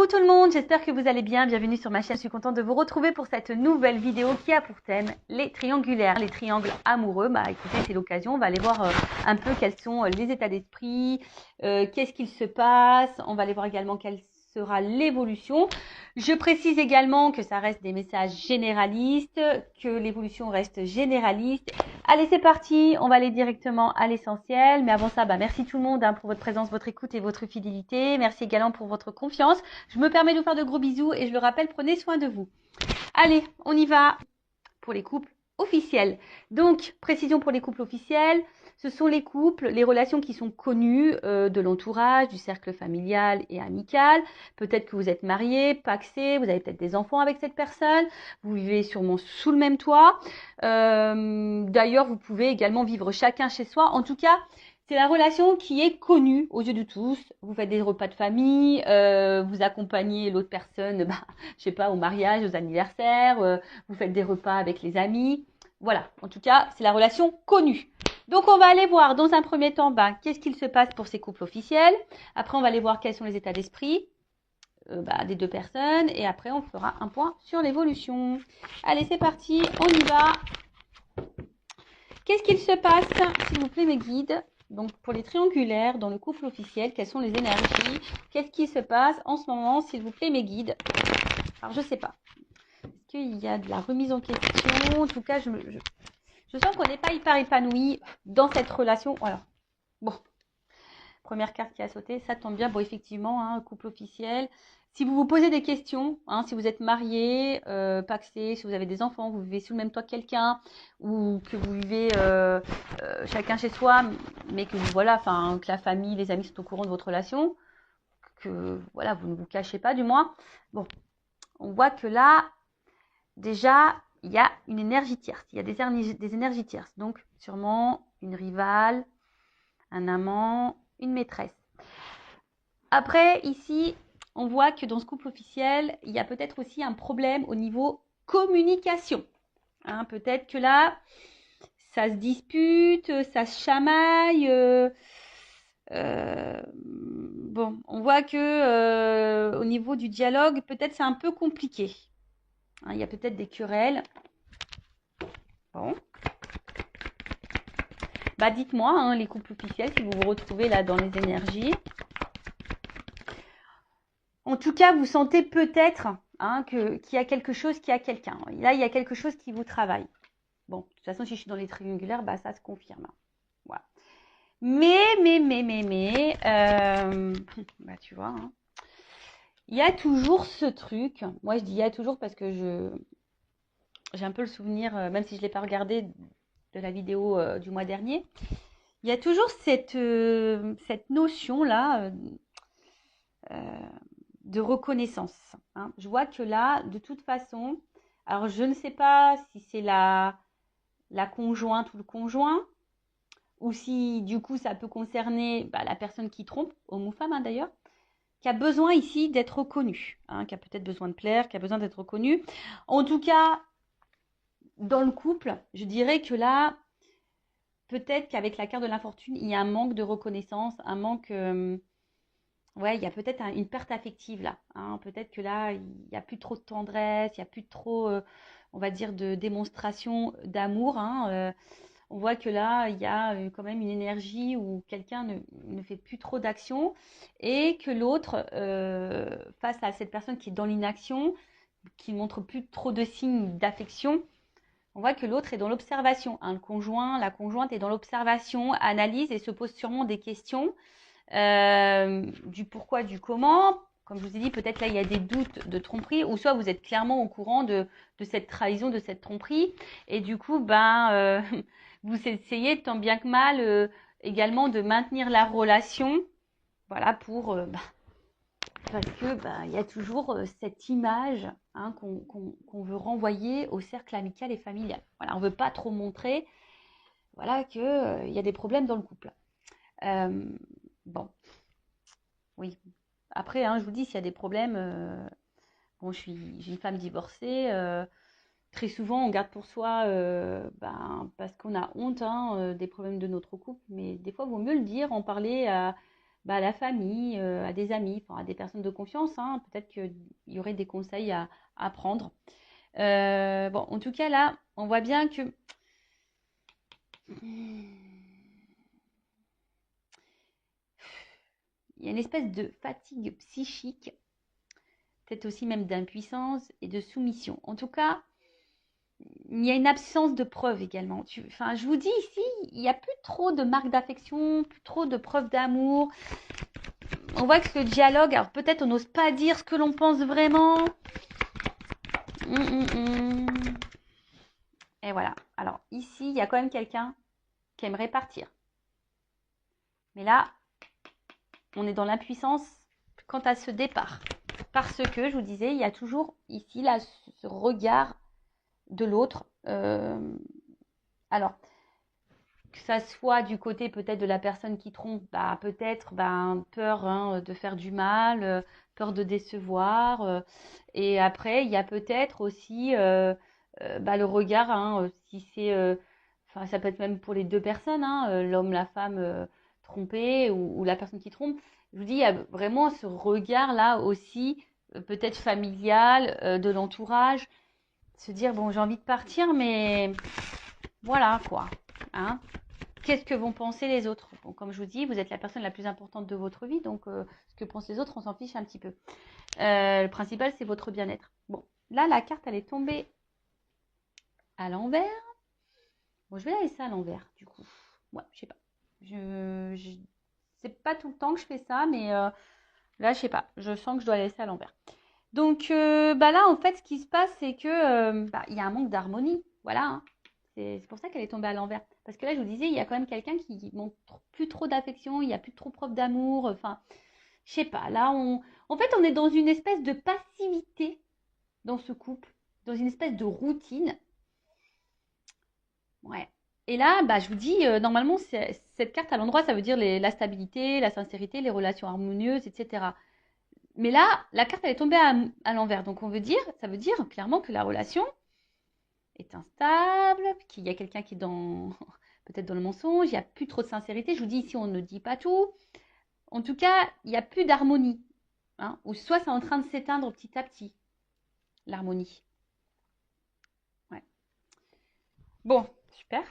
Coucou tout le monde, j'espère que vous allez bien. Bienvenue sur ma chaîne. Je suis contente de vous retrouver pour cette nouvelle vidéo qui a pour thème les triangulaires, les triangles amoureux. Bah écoutez, c'est l'occasion. On va aller voir un peu quels sont les états d'esprit, qu'est-ce qu'il se passe. On va aller voir également quelle sera l'évolution. Je précise également que ça reste des messages généralistes, que l'évolution reste généraliste. Allez, c'est parti, on va aller directement à l'essentiel. Mais avant ça, merci tout le monde pour votre présence, votre écoute et votre fidélité. Merci également pour votre confiance. Je me permets de vous faire de gros bisous et je le rappelle, prenez soin de vous. Allez, on y va pour les couples officiels. Donc, précision pour les couples officiels, ce sont les couples, les relations qui sont connues de l'entourage, du cercle familial et amical. Peut-être que vous êtes mariés, pacsés, vous avez peut-être des enfants avec cette personne, vous vivez sûrement sous le même toit. D'ailleurs, vous pouvez également vivre chacun chez soi. En tout cas, c'est la relation qui est connue aux yeux de tous. Vous faites des repas de famille, vous accompagnez l'autre personne, je sais pas, au mariage, aux anniversaires, vous faites des repas avec les amis. Voilà, en tout cas, c'est la relation connue. Donc, on va aller voir dans un premier temps, qu'est-ce qu'il se passe pour ces couples officiels. Après, on va aller voir quels sont les états d'esprit des deux personnes. Et après, on fera un point sur l'évolution. Allez, c'est parti, on y va. Qu'est-ce qu'il se passe, s'il vous plaît, mes guides? Donc, pour les triangulaires, dans le couple officiel, quelles sont les énergies? Qu'est-ce qui se passe en ce moment, s'il vous plaît, mes guides? Alors, je sais pas. Est-ce qu'il y a de la remise en question? En tout cas, je sens qu'on n'est pas hyper épanoui dans cette relation. Voilà. Bon. Première carte qui a sauté, ça tombe bien. Bon, effectivement, couple officiel. Si vous vous posez des questions, si vous êtes marié, pacsé, si vous avez des enfants, vous vivez sous le même toit que quelqu'un, ou que vous vivez chacun chez soi, mais que que la famille, les amis sont au courant de votre relation, que voilà, vous ne vous cachez pas du moins. Bon, on voit que là, déjà, il y a une énergie tierce, il y a des énergies tierces. Donc, sûrement une rivale, un amant, une maîtresse. Après, ici, on voit que dans ce couple officiel, il y a peut-être aussi un problème au niveau communication. Peut-être que là, ça se dispute, ça se chamaille. Bon, on voit que au niveau du dialogue, peut-être c'est un peu compliqué. Il y a peut-être des querelles. Bon. Dites-moi, les couples officiels, si vous vous retrouvez là dans les énergies. En tout cas, vous sentez peut-être qu'il y a quelque chose qui a quelqu'un. Là, il y a quelque chose qui vous travaille. Bon, de toute façon, si je suis dans les triangulaires, ça se confirme. Voilà. Mais, tu vois, il y a toujours ce truc. Moi, je dis il y a toujours parce que j'ai un peu le souvenir, même si je ne l'ai pas regardé de la vidéo du mois dernier, il y a toujours cette notion-là de reconnaissance. Je vois que là, de toute façon, alors je ne sais pas si c'est la conjointe ou le conjoint, ou si du coup ça peut concerner la personne qui trompe, homme ou femme d'ailleurs, qui a besoin ici d'être reconnu, qui a peut-être besoin de plaire, qui a besoin d'être reconnu. En tout cas, dans le couple, je dirais que là, peut-être qu'avec la carte de l'infortune, il y a un manque de reconnaissance, un manque... il y a peut-être une perte affective là. Peut-être que là, il n'y a plus trop de tendresse, il n'y a plus trop, on va dire, de démonstration d'amour. On voit que là, il y a quand même une énergie où quelqu'un ne fait plus trop d'action et que l'autre, face à cette personne qui est dans l'inaction, qui ne montre plus trop de signes d'affection, on voit que l'autre est dans l'observation. Le conjoint, la conjointe est dans l'observation, analyse et se pose sûrement des questions. Du pourquoi, du comment. Comme je vous ai dit, peut-être là, il y a des doutes de tromperie, ou soit vous êtes clairement au courant de cette trahison, de cette tromperie, et du coup, vous essayez tant bien que mal également de maintenir la relation, voilà, pour parce que il y a toujours cette image qu'on veut renvoyer au cercle amical et familial. Voilà, on veut pas trop montrer, voilà, que il y a des problèmes dans le couple. Bon. Oui. Après, je vous dis, s'il y a des problèmes, bon, j'ai une femme divorcée. Très souvent, on garde pour soi parce qu'on a honte des problèmes de notre couple. Mais des fois, il vaut mieux le dire, en parler bah, à la famille, à des amis, enfin, à des personnes de confiance, hein. Peut-être qu'il y aurait des conseils à prendre. Bon, en tout cas, là, on voit bien que il y a une espèce de fatigue psychique, peut-être aussi même d'impuissance et de soumission. En tout cas, il y a une absence de preuves également. Enfin, je vous dis ici, il n'y a plus trop de marques d'affection, plus trop de preuves d'amour. On voit que le dialogue, alors peut-être on n'ose pas dire ce que l'on pense vraiment. Et voilà. Alors ici, il y a quand même quelqu'un qui aimerait partir. Mais là, on est dans l'impuissance quant à ce départ. Parce que, je vous disais, il y a toujours ici là, ce regard de l'autre. Alors, que ça soit du côté peut-être de la personne qui trompe, bah, peut-être peur de faire du mal, peur de décevoir. Et après, il y a peut-être aussi le regard, si c'est, enfin, ça peut être même pour les deux personnes, l'homme, la femme trompée ou la personne qui trompe. Je vous dis, il y a vraiment ce regard-là aussi, peut-être familial, de l'entourage, se dire, bon, j'ai envie de partir, mais voilà quoi. Hein. Qu'est-ce que vont penser les autres? Bon, comme je vous dis, vous êtes la personne la plus importante de votre vie, donc ce que pensent les autres, on s'en fiche un petit peu. Le principal, c'est votre bien-être. Bon, là, la carte, elle est tombée à l'envers. Bon, je vais la laisser à l'envers, du coup. Ouais, je sais pas. C'est pas tout le temps que je fais ça, mais là, je sais pas. Je sens que je dois la laisser à l'envers. Donc, là, en fait, ce qui se passe, c'est que il y a un manque d'harmonie. Voilà. Hein. C'est pour ça qu'elle est tombée à l'envers. Parce que là, je vous disais, il y a quand même quelqu'un qui montre plus trop d'affection, il n'y a plus trop preuve d'amour. Enfin, je sais pas. Là, en fait, on est dans une espèce de passivité dans ce couple, dans une espèce de routine. Ouais. Et là, je vous dis, normalement, cette carte à l'endroit, ça veut dire la stabilité, la sincérité, les relations harmonieuses, etc. Mais là, la carte, elle est tombée à l'envers. Donc, ça veut dire clairement que la relation est instable, qu'il y a quelqu'un qui est peut-être dans le mensonge, il n'y a plus trop de sincérité. Je vous dis ici, on ne dit pas tout. En tout cas, il n'y a plus d'harmonie. Hein, ou soit c'est en train de s'éteindre petit à petit, l'harmonie. Ouais. Bon, super.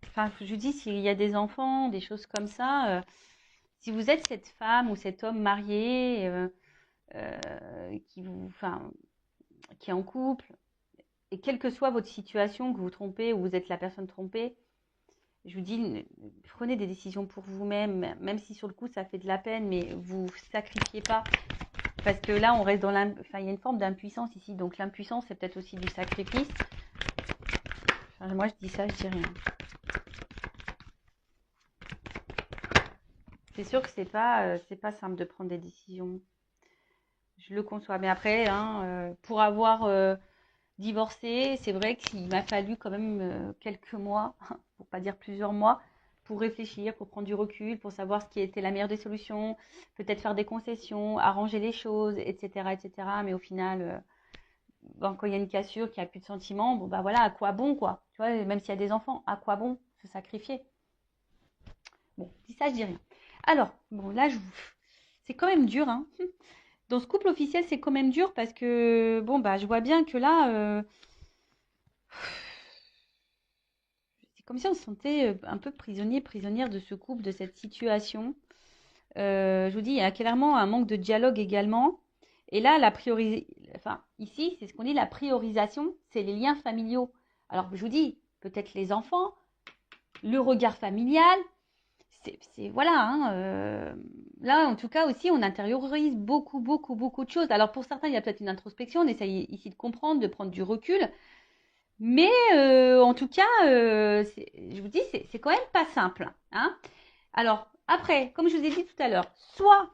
Enfin, je vous dis, s'il y a des enfants, des choses comme ça, si vous êtes cette femme ou cet homme marié qui est en couple, et quelle que soit votre situation, que vous trompez ou vous êtes la personne trompée, je vous dis, prenez des décisions pour vous-même, même si sur le coup ça fait de la peine, mais vous sacrifiez pas. Parce que là, on reste il y a une forme d'impuissance ici. Donc l'impuissance, c'est peut-être aussi du sacrifice. Enfin, moi, je dis ça, je dis rien. C'est sûr que c'est pas simple de prendre des décisions. Je le conçois. Mais après, pour avoir divorcé, c'est vrai qu'il m'a fallu quand même quelques mois, pour pas dire plusieurs mois, pour réfléchir, pour prendre du recul, pour savoir ce qui était la meilleure des solutions, peut-être faire des concessions, arranger les choses, etc., etc. Mais au final, quand il y a une cassure, qu'il n'y a plus de sentiments, bon voilà, à quoi bon quoi? Tu vois, même s'il y a des enfants, à quoi bon se sacrifier? Bon, dis ça, je dis rien. Alors, bon là, c'est quand même dur, hein. Dans ce couple officiel, c'est quand même dur parce que je vois bien que là, c'est comme si on se sentait un peu prisonnier, prisonnière de ce couple, de cette situation. Je vous dis, il y a clairement un manque de dialogue également. Et là, ici, c'est ce qu'on dit, la priorisation, c'est les liens familiaux. Alors, je vous dis, peut-être les enfants, le regard familial, voilà. Là, en tout cas aussi, on intériorise beaucoup, beaucoup, beaucoup de choses. Alors, pour certains, il y a peut-être une introspection, on essaye ici de comprendre, de prendre du recul. Mais en tout cas, je vous dis, c'est quand même pas simple. Hein. Alors, après, comme je vous ai dit tout à l'heure, soit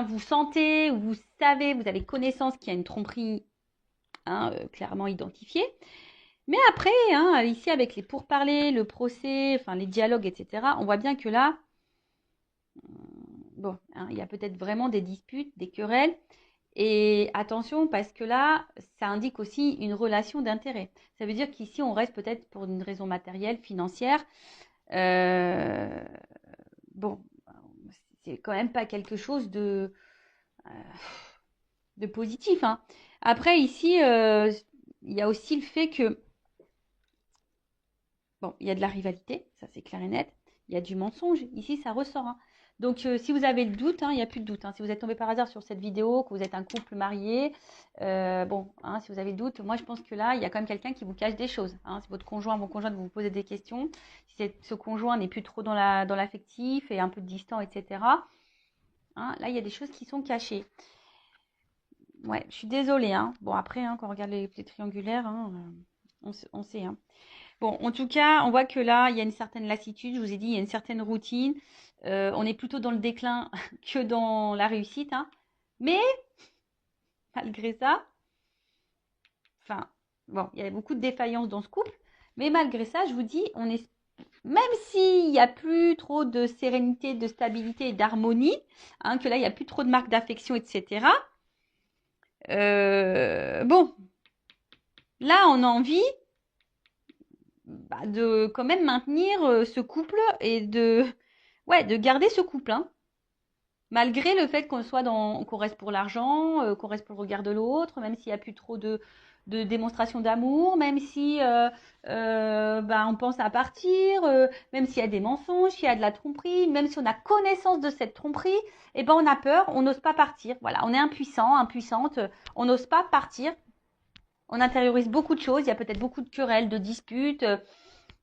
vous sentez, vous savez, vous avez connaissance qu'il y a une tromperie clairement identifiée. Mais après, ici, avec les pourparlers, le procès, enfin les dialogues, etc., on voit bien que là, il y a peut-être vraiment des disputes, des querelles. Et attention, parce que là, ça indique aussi une relation d'intérêt. Ça veut dire qu'ici, on reste peut-être pour une raison matérielle, financière. bon, c'est quand même pas quelque chose de positif, hein. Après, ici, il y a aussi le fait que, bon, il y a de la rivalité, ça c'est clair et net. Il y a du mensonge. Ici, ça ressort, hein. Donc, si vous avez le doute, hein, il n'y a plus de doute, hein. Si vous êtes tombé par hasard sur cette vidéo, que vous êtes un couple marié, bon, hein, si vous avez le doute, moi je pense que là, il y a quand même quelqu'un qui vous cache des choses, hein. Si votre conjoint, mon conjoint, vous posez des questions, si ce conjoint n'est plus trop dans l'affectif et un peu distant, etc., hein, là, il y a des choses qui sont cachées. Ouais, je suis désolée, hein. Bon, après, hein, quand on regarde les triangulaires, hein, on sait, hein. Bon, en tout cas, on voit que là, il y a une certaine lassitude. Je vous ai dit, il y a une certaine routine. On est plutôt dans le déclin que dans la réussite, hein. Mais, malgré ça, enfin, bon, il y a beaucoup de défaillances dans ce couple. Mais malgré ça, je vous dis, même s'il n'y a plus trop de sérénité, de stabilité et d'harmonie, hein, que là, il n'y a plus trop de marques d'affection, etc. Bon, là, on a envie de quand même maintenir ce couple et de garder ce couple, hein. Malgré le fait qu'on reste pour l'argent, qu'on reste pour le regard de l'autre, même s'il n'y a plus trop de démonstration d'amour, même si on pense à partir, même s'il y a des mensonges, s'il y a de la tromperie, même si on a connaissance de cette tromperie, et ben on a peur, on n'ose pas partir. Voilà, on est impuissant, impuissante, on n'ose pas partir. On intériorise beaucoup de choses, il y a peut-être beaucoup de querelles, de disputes,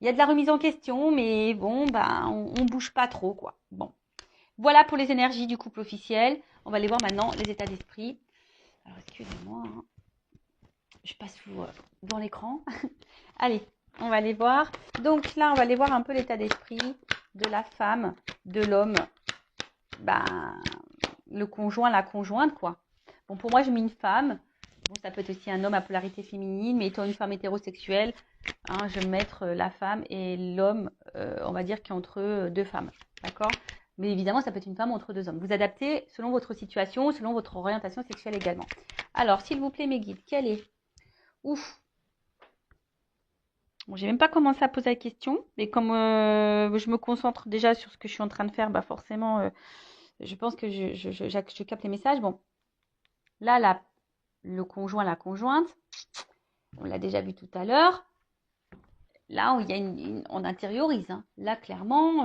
il y a de la remise en question, mais bon, on bouge pas trop, quoi. Bon. Voilà pour les énergies du couple officiel. On va aller voir maintenant les états d'esprit. Alors, excusez-moi, hein. Je passe dans l'écran. Allez, on va aller voir. Donc là, on va aller voir un peu l'état d'esprit de la femme, de l'homme, le conjoint, la conjointe, quoi. Bon, pour moi, je mets une femme. Bon, ça peut être aussi un homme à polarité féminine, mais étant une femme hétérosexuelle, hein, je vais mettre la femme et l'homme, on va dire, qui est entre deux femmes. D'accord? Mais évidemment, ça peut être une femme entre deux hommes. Vous adaptez selon votre situation, selon votre orientation sexuelle également. Alors, s'il vous plaît, mes guides, quelle est? Ouf. Bon, j'ai même pas commencé à poser la question, mais comme je me concentre déjà sur ce que je suis en train de faire, forcément, je pense que je capte les messages. Bon, là, le conjoint, la conjointe, on l'a déjà vu tout à l'heure. Là, il y a on intériorise, hein. Là, clairement,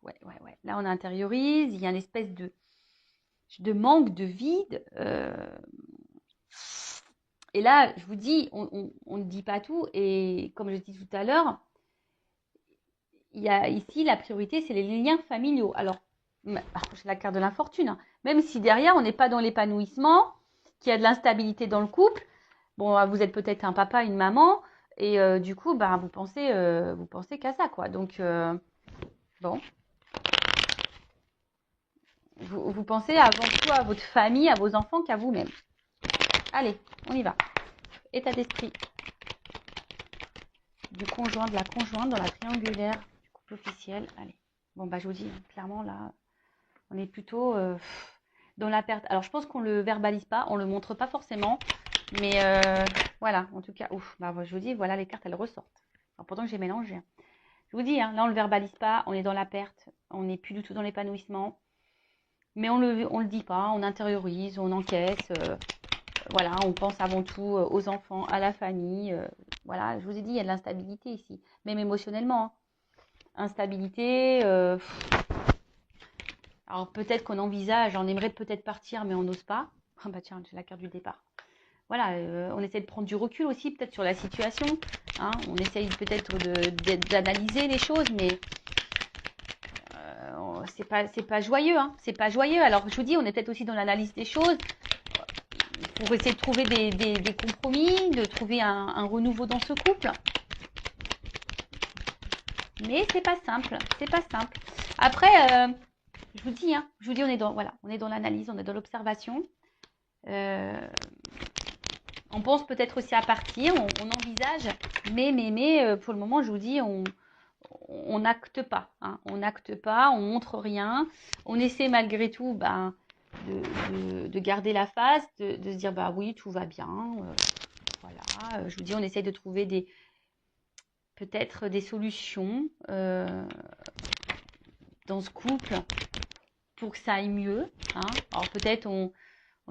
ouais. Là, on intériorise. Il y a une espèce de manque, de vide. Et là, je vous dis, on ne dit pas tout. Et comme je dis tout à l'heure, il y a ici la priorité, c'est les liens familiaux. Alors, c'est la carte de l'infortune, hein. Même si derrière, on n'est pas dans l'épanouissement, qu'il y a de l'instabilité dans le couple. Bon, vous êtes peut-être un papa, une maman, et du coup, vous pensez qu'à ça, quoi. Donc, bon. Vous pensez avant tout à votre famille, à vos enfants qu'à vous-même. Allez, on y va. État d'esprit du conjoint, de la conjointe dans la triangulaire du couple officiel. Allez. Bon, je vous dis, clairement, là, on est plutôt dans la perte. Alors, je pense qu'on ne le verbalise pas, on ne le montre pas forcément. Mais voilà, en tout cas, je vous dis, voilà, les cartes, elles ressortent. Alors, pourtant que j'ai mélangé, hein. Je vous dis, hein, là, on ne le verbalise pas, on est dans la perte, on n'est plus du tout dans l'épanouissement. Mais on le dit pas, on intériorise, on encaisse. Voilà, on pense avant tout aux enfants, à la famille. Voilà, je vous ai dit, il y a de l'instabilité ici, même émotionnellement, hein. Instabilité. Alors peut-être qu'on envisage, on aimerait peut-être partir, mais on n'ose pas. Tiens, j'ai la carte du départ. Voilà, on essaie de prendre du recul aussi, peut-être sur la situation, hein. On essaye peut-être d'analyser les choses, mais c'est pas joyeux, hein. C'est pas joyeux. Alors je vous dis, on est peut-être aussi dans l'analyse des choses pour essayer de trouver des compromis, de trouver un renouveau dans ce couple. Mais c'est pas simple, c'est pas simple. Après, je vous dis, on est dans l'analyse, on est dans l'observation. On pense peut-être aussi à partir, on envisage, mais pour le moment, je vous dis, on n'acte pas, hein. On n'acte pas, on montre rien. On essaie malgré tout de garder la face, de se dire oui, tout va bien. Voilà, je vous dis, on essaie de trouver peut-être des solutions dans ce couple pour que ça aille mieux. Hein. Alors peut-être on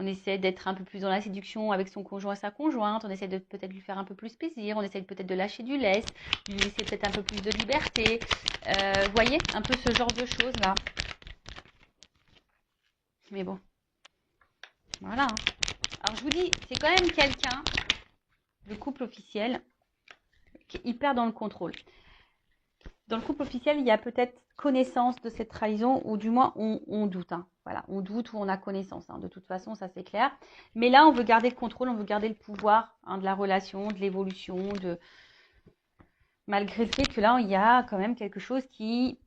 essaie d'être un peu plus dans la séduction avec son conjoint et sa conjointe, on essaie de peut-être lui faire un peu plus plaisir, on essaie peut-être de lâcher du lest, lui laisser peut-être un peu plus de liberté. Vous voyez, un peu ce genre de choses là. Mais bon, voilà. Hein. Alors je vous dis, c'est quand même quelqu'un, le couple officiel, qui est hyper dans le contrôle. Dans le couple officiel, il y a peut-être connaissance de cette trahison, ou du moins on doute. Hein. Voilà, on doute ou on a connaissance. Hein. De toute façon, ça c'est clair. Mais là, on veut garder le contrôle, on veut garder le pouvoir hein, de la relation, de l'évolution, malgré le fait que là, il y a quand même quelque chose qui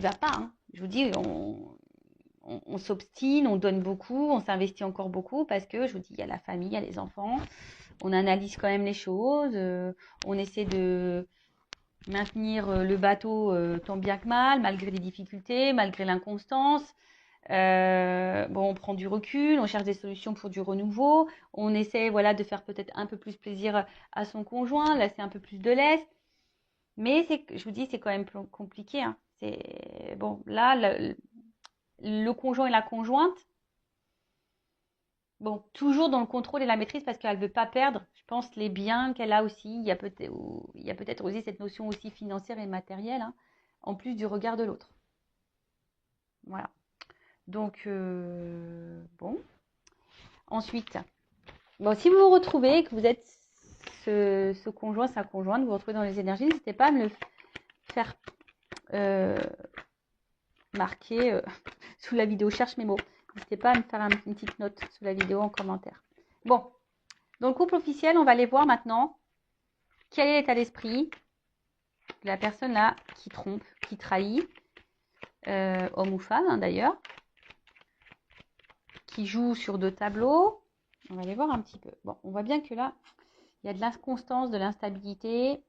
va pas. Hein. Je vous dis, on s'obstine, on donne beaucoup, on s'investit encore beaucoup parce que, je vous dis, il y a la famille, il y a les enfants. On analyse quand même les choses. On essaie de maintenir le bateau tant bien que mal, malgré les difficultés, malgré l'inconstance. Bon, on prend du recul, on cherche des solutions pour du renouveau. On essaie voilà, de faire peut-être un peu plus plaisir à son conjoint, laisser un peu plus de lest. Mais je vous dis, c'est quand même compliqué. Hein. Bon, là, le conjoint et la conjointe, bon, toujours dans le contrôle et la maîtrise parce qu'elle ne veut pas perdre, je pense, les biens qu'elle a aussi. Il y a peut-être aussi cette notion aussi financière et matérielle, hein, en plus du regard de l'autre. Voilà. Donc, bon. Ensuite, bon, si vous vous retrouvez, que vous êtes ce conjoint, sa conjointe, vous vous retrouvez dans les énergies, n'hésitez pas à me le faire marquer sous la vidéo. Cherche mes mots. N'hésitez pas à me faire une petite note sous la vidéo en commentaire. Bon, dans le couple officiel, on va aller voir maintenant quel est l'état d'esprit de la personne là qui trompe, qui trahit, homme ou femme hein, d'ailleurs, qui joue sur 2 tableaux. On va aller voir un petit peu. Bon, on voit bien que là, il y a de l'inconstance, de l'instabilité.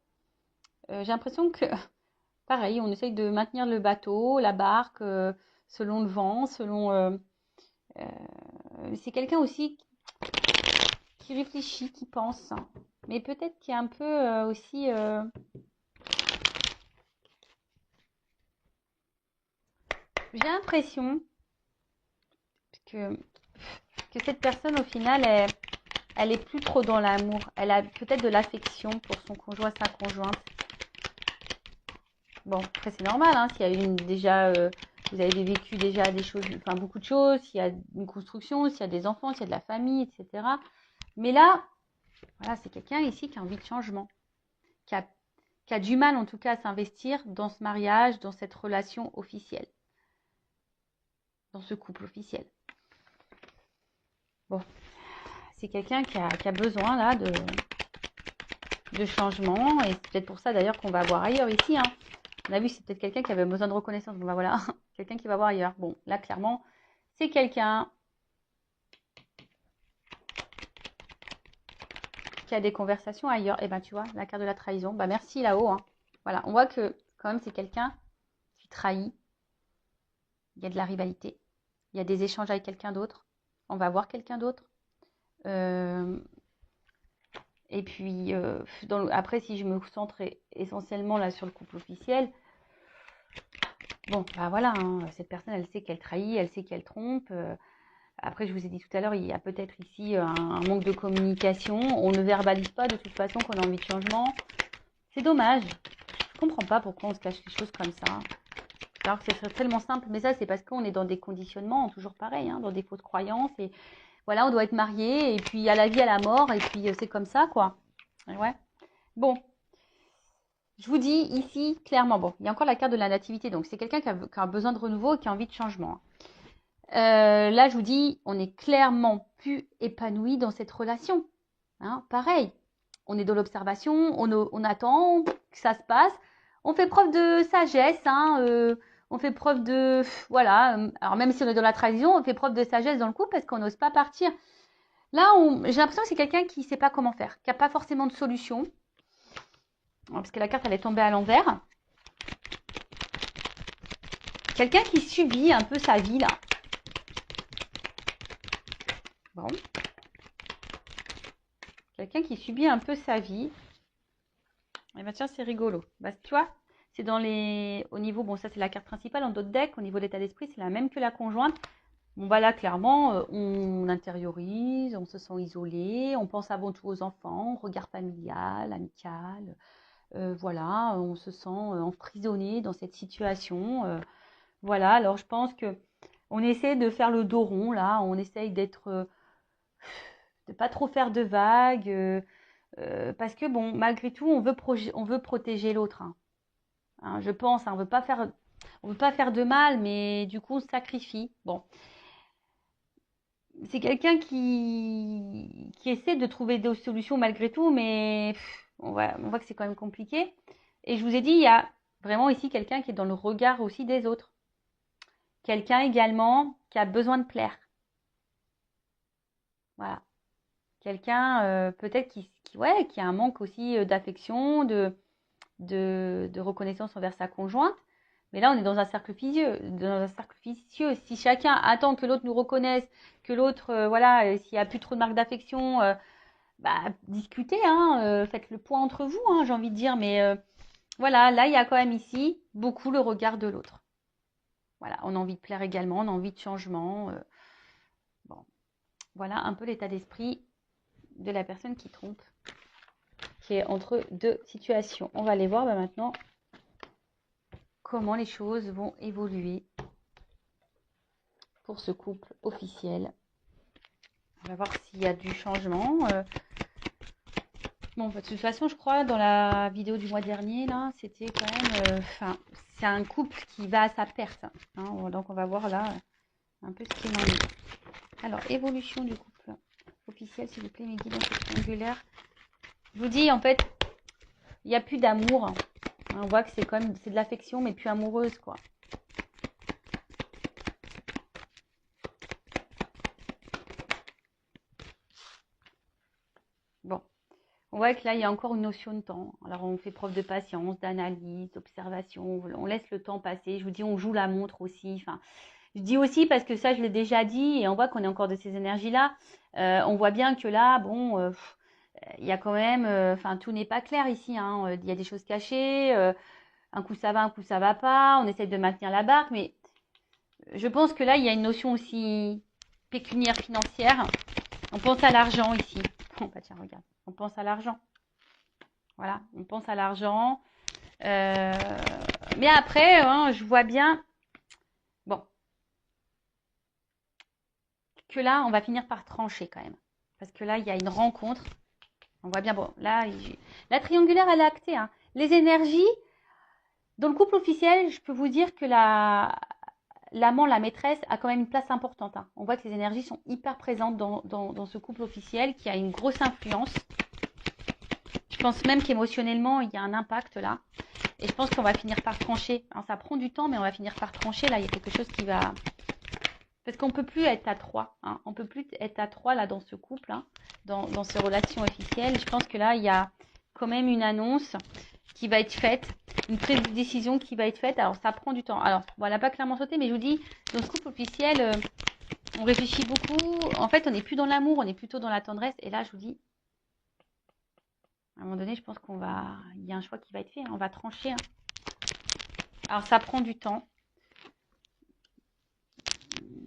J'ai l'impression que, pareil, on essaye de maintenir le bateau, la barque, selon le vent, selon... c'est quelqu'un aussi qui réfléchit, qui pense. Mais peut-être qui est un peu aussi... J'ai l'impression que cette personne, au final, elle est plus trop dans l'amour. Elle a peut-être de l'affection pour son conjoint, sa conjointe. Bon, après c'est normal, hein, s'il y a déjà, vous avez vécu déjà des choses, enfin beaucoup de choses, s'il y a une construction, s'il y a des enfants, s'il y a de la famille, etc. Mais là, voilà, c'est quelqu'un ici qui a envie de changement, qui a du mal en tout cas à s'investir dans ce mariage, dans cette relation officielle, dans ce couple officiel. Bon, c'est quelqu'un qui a besoin là de changement, et c'est peut-être pour ça d'ailleurs qu'on va voir ailleurs ici. Hein. On a vu, c'est peut-être quelqu'un qui avait besoin de reconnaissance. Bon, bah voilà, quelqu'un qui va voir ailleurs. Bon, là, clairement, c'est quelqu'un qui a des conversations ailleurs. Et ben, tu vois, la carte de la trahison. Bah, merci là-haut. Hein. Voilà, on voit que quand même, c'est quelqu'un qui trahit. Il y a de la rivalité. Il y a des échanges avec quelqu'un d'autre. On va voir quelqu'un d'autre. Et puis, après, si je me centre essentiellement là sur le couple officiel, bon, bah voilà, hein, cette personne, elle sait qu'elle trahit, elle sait qu'elle trompe. Après, je vous ai dit tout à l'heure, il y a peut-être ici un manque de communication. On ne verbalise pas de toute façon qu'on a envie de changement. C'est dommage. Je ne comprends pas pourquoi on se cache les choses comme ça. Alors que ce serait tellement simple. Mais ça, c'est parce qu'on est dans des conditionnements, toujours pareil, hein, dans des fausses croyances. Et voilà, on doit être marié, et puis à la vie, à la mort, et puis c'est comme ça, quoi. Ouais. Bon. Je vous dis ici, clairement, bon, il y a encore la carte de la nativité. Donc, c'est quelqu'un qui a besoin de renouveau et qui a envie de changement. Là, je vous dis, on est clairement plus épanoui dans cette relation. Hein, pareil, on est dans l'observation, on attend que ça se passe. On fait preuve de sagesse, hein, on fait preuve de... Voilà, alors même si on est dans la trahison, on fait preuve de sagesse dans le couple parce qu'on n'ose pas partir. Là, j'ai l'impression que c'est quelqu'un qui ne sait pas comment faire, qui n'a pas forcément de solution. Parce que la carte, elle est tombée à l'envers. Quelqu'un qui subit un peu sa vie, là. Bon. Quelqu'un qui subit un peu sa vie. bah tiens, c'est rigolo. Bah, tu vois, c'est dans les... Au niveau, bon, ça c'est la carte principale, en d'autres decks, au niveau de l'état d'esprit, c'est la même que la conjointe. Bon, bah là, clairement, on intériorise, on se sent isolé, on pense avant tout aux enfants, regard familial, amical. Voilà, on se sent emprisonné dans cette situation. Voilà, alors je pense que on essaie de faire le dos rond, là, on essaye d'être... de pas trop faire de vagues, parce que, bon, malgré tout, on veut protéger l'autre. Hein, je pense, hein, on veut pas faire de mal, mais du coup, on se sacrifie. Bon, c'est quelqu'un qui essaie de trouver des solutions malgré tout, mais on voit que c'est quand même compliqué. Et je vous ai dit, il y a vraiment ici quelqu'un qui est dans le regard aussi des autres. Quelqu'un également qui a besoin de plaire. Voilà. Quelqu'un peut-être ouais, qui a un manque aussi d'affection, de reconnaissance envers sa conjointe. Mais là, on est dans un cercle vicieux. Si chacun attend que l'autre nous reconnaisse, que l'autre, voilà, s'il n'y a plus trop de marques d'affection, bah, discutez, hein, faites le point entre vous, hein, j'ai envie de dire. Mais voilà, là, il y a quand même ici beaucoup le regard de l'autre. Voilà, on a envie de plaire également, on a envie de changement. Bon, voilà un peu l'état d'esprit de la personne qui trompe, qui est entre deux situations. On va aller voir maintenant comment les choses vont évoluer pour ce couple officiel. On va voir s'il y a du changement. Bon, de toute façon, je crois, dans la vidéo du mois dernier, là, c'était quand même... c'est un couple qui va à sa perte. Hein, donc, on va voir là un peu ce qu'il en est. Alors, évolution du couple officiel, s'il vous plaît, mes guides triangulaires. Je vous dis, en fait, il n'y a plus d'amour. Hein. On voit que c'est quand même de l'affection, mais plus amoureuse, quoi. Bon, on voit que là, il y a encore une notion de temps. Alors, on fait preuve de patience, d'analyse, d'observation. On laisse le temps passer. Je vous dis, on joue la montre aussi. Enfin, je dis aussi parce que ça, je l'ai déjà dit, et on voit qu'on est encore de ces énergies-là. On voit bien que là, bon, il y a quand même... Enfin, tout n'est pas clair ici. Hein. Il y a des choses cachées. Un coup, ça va, un coup, ça va pas. On essaie de maintenir la barque, mais je pense que là, il y a une notion aussi pécuniaire, financière. On pense à l'argent ici. Oh, bah tiens, regarde. On pense à l'argent. Voilà, on pense à l'argent. Mais après, hein, je vois bien... Bon, que là, on va finir par trancher quand même. Parce que là, il y a une rencontre. On voit bien, bon, là, la triangulaire, elle est actée. Hein. Les énergies, dans le couple officiel, je peux vous dire que l'amant, la maîtresse, a quand même une place importante. Hein. On voit que les énergies sont hyper présentes dans ce couple officiel qui a une grosse influence. Je pense même qu'émotionnellement, il y a un impact là. Et je pense qu'on va finir par trancher. Hein, ça prend du temps, mais on va finir par trancher. Là, il y a quelque chose qui va... Parce qu'on ne peut plus être à trois. Hein. On ne peut plus être à trois là dans ce couple, hein, dans ces relations officielles. Je pense que là, il y a quand même une annonce qui va être faite, une prise de décision qui va être faite. Alors, ça prend du temps. Alors, voilà, pas clairement sauté, mais je vous dis, dans ce couple officiel, on réfléchit beaucoup. En fait, on n'est plus dans l'amour, on est plutôt dans la tendresse. Et là, je vous dis, à un moment donné, je pense qu'on va... Il y a un choix qui va être fait. Hein. On va trancher. Hein. Alors, ça prend du temps.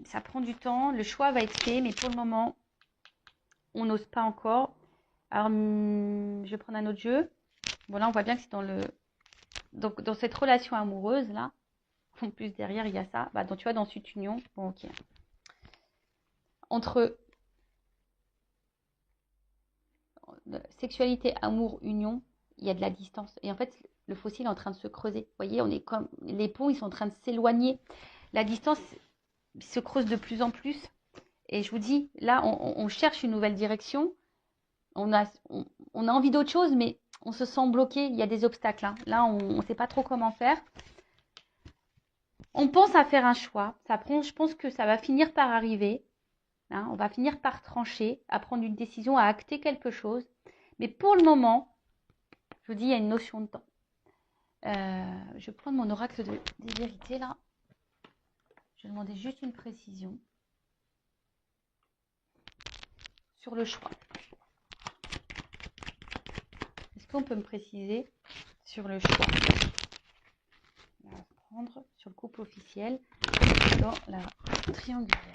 Ça prend du temps. Le choix va être fait, mais pour le moment, on n'ose pas encore. Alors, je vais prendre un autre jeu. Bon, là, on voit bien que c'est donc, dans cette relation amoureuse, là. En plus, derrière, il y a ça. Bah, donc, tu vois, dans cette union. Bon, ok. Entre sexualité, amour, union, il y a de la distance. Et en fait, le fossile est en train de se creuser. Vous voyez, on est comme... Les ponts, ils sont en train de s'éloigner. La distance se creuse de plus en plus. Et je vous dis, là, on cherche une nouvelle direction. On a envie d'autre chose, mais on se sent bloqué. Il y a des obstacles. Hein. Là, on ne sait pas trop comment faire. On pense à faire un choix. Je pense que ça va finir par arriver. Hein. On va finir par trancher, à prendre une décision, à acter quelque chose. Mais pour le moment, je vous dis, il y a une notion de temps. Je vais prendre mon oracle des vérités là. Je vais demander juste une précision sur le choix. Est-ce qu'on peut me préciser sur le choix. On va prendre sur le couple officiel dans la triangulaire.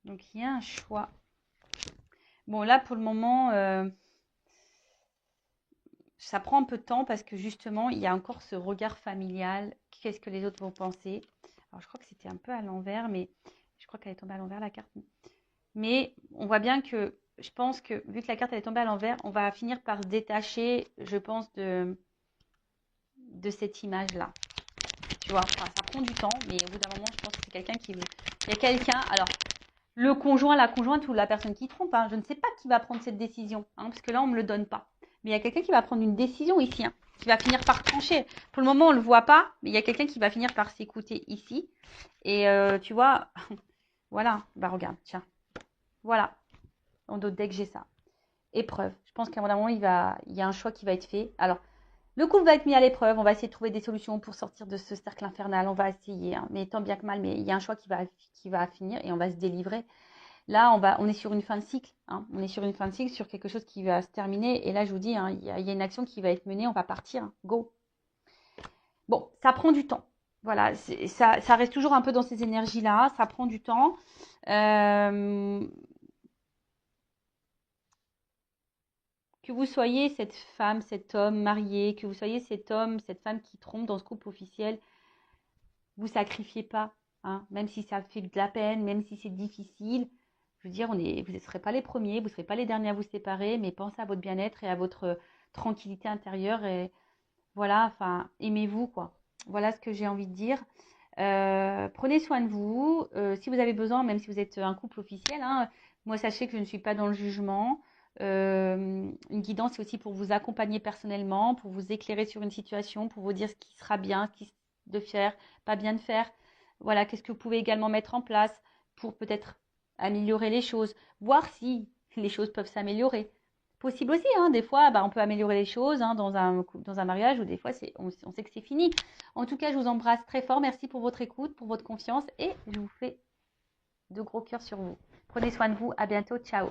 Donc, il y a un choix. Bon, là, pour le moment, ça prend un peu de temps parce que justement, il y a encore ce regard familial. Qu'est-ce que les autres vont penser? Alors, je crois que c'était un peu à l'envers, mais je crois qu'elle est tombée à l'envers, la carte. Mais on voit bien que, je pense que, vu que la carte elle est tombée à l'envers, on va finir par se détacher, je pense, de cette image-là. Tu vois, enfin, ça prend du temps, mais au bout d'un moment, je pense que c'est quelqu'un qui... Il y a quelqu'un, alors, le conjoint, la conjointe ou la personne qui trompe, hein, je ne sais pas qui va prendre cette décision, hein, parce que là, on ne me le donne pas. Mais il y a quelqu'un qui va prendre une décision ici, hein, qui va finir par trancher. Pour le moment, on ne le voit pas, mais il y a quelqu'un qui va finir par s'écouter ici. Et tu vois, voilà, bah regarde, tiens, voilà, dans d'autres decks, j'ai ça. Épreuve. Je pense qu'à un moment, il y a un choix qui va être fait. Alors, le couple va être mis à l'épreuve. On va essayer de trouver des solutions pour sortir de ce cercle infernal. On va essayer, hein, mais tant bien que mal. Mais il y a un choix qui va finir et on va se délivrer. Là, on est sur une fin de cycle. Hein. On est sur une fin de cycle, sur quelque chose qui va se terminer. Et là, je vous dis, hein, il y a une action qui va être menée. On va partir. Hein. Go. Bon, ça prend du temps. Voilà, ça reste toujours un peu dans ces énergies-là. Ça prend du temps. Que vous soyez cette femme, cet homme marié, que vous soyez cet homme, cette femme qui trompe dans ce couple officiel, vous sacrifiez pas, hein, même si ça fait de la peine, même si c'est difficile. Je veux dire, vous ne serez pas les premiers, vous ne serez pas les derniers à vous séparer, mais pensez à votre bien-être et à votre tranquillité intérieure. Et voilà, enfin, aimez-vous, quoi. Voilà ce que j'ai envie de dire. Prenez soin de vous. Si vous avez besoin, même si vous êtes un couple officiel, hein, moi, sachez que je ne suis pas dans le jugement. Une guidance, c'est aussi pour vous accompagner personnellement, pour vous éclairer sur une situation, pour vous dire ce qui sera bien, ce qui de faire, pas bien de faire. Voilà, qu'est-ce que vous pouvez également mettre en place pour peut-être améliorer les choses, voir si les choses peuvent s'améliorer. Possible aussi, hein, des fois, bah, on peut améliorer les choses hein, dans un mariage ou des fois, on sait que c'est fini. En tout cas, je vous embrasse très fort. Merci pour votre écoute, pour votre confiance et je vous fais de gros cœurs sur vous. Prenez soin de vous. À bientôt. Ciao.